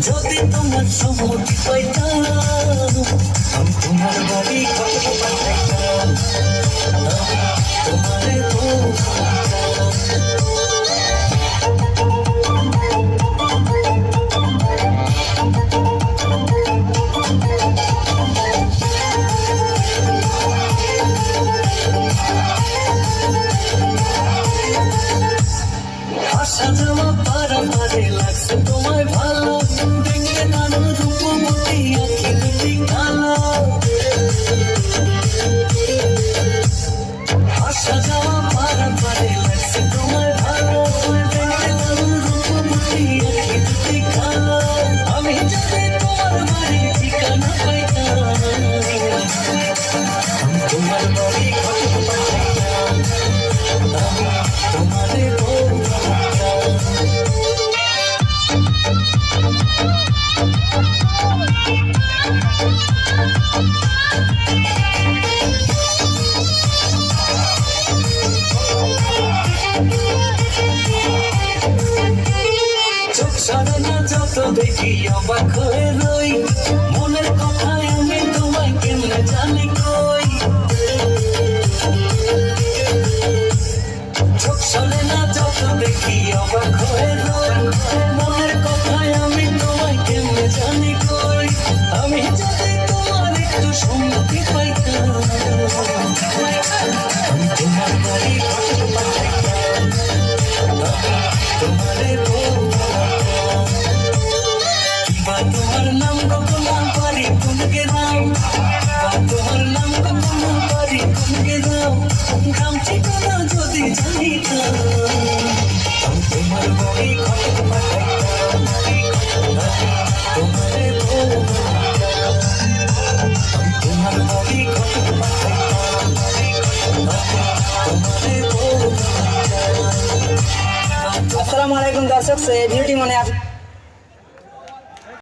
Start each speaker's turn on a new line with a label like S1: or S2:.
S1: যদি তোমার সম্মতি পাইতাম আমি তোমার বাড়ি কত পাঠাইতাম তোমারে আসা যাওয়া পারাপারে লাগছে তোমায় ভালো দেখলে নানু রূপমতি আঁখি দুটি কালো আসা যাওয়া পারাপারে লাগছে তোমায় ভালো দেখলে নানু রূপমতি আঁখি দুটি কালো আমি যদি তোমার বাড়ির ঠিকানা পাইতাম তোমার বাড়ি কত পাঠাইতাম তোমারে চোখ সারে না যত দেখি অবাক হয়ে রই মনের কথায় আমি তোমায় কেমনে জানি কই চোখ সারে না যত দেখি অবাক হয়ে রই মনের কথায় আমি তোমায় কেমনে জানি কই আমি যদি তোমার একটু সম্মতি পাইতাম আমি তোমার বাড়ি কত পাঠাইতাম তোমারে তোমার নাম গোপন পারি কোনকে দাও তোমার নাম গোপন পারি কোনকে দাও গ্রাম ঠিকানা যদি জানিতাম তোমার বাড়ি কত পাঠাইতাম তোমারে তোমার বাড়ি কত পাঠাইতাম তোমারে
S2: আসসালামু আলাইকুম দর্শক, ভিডিওটি মনে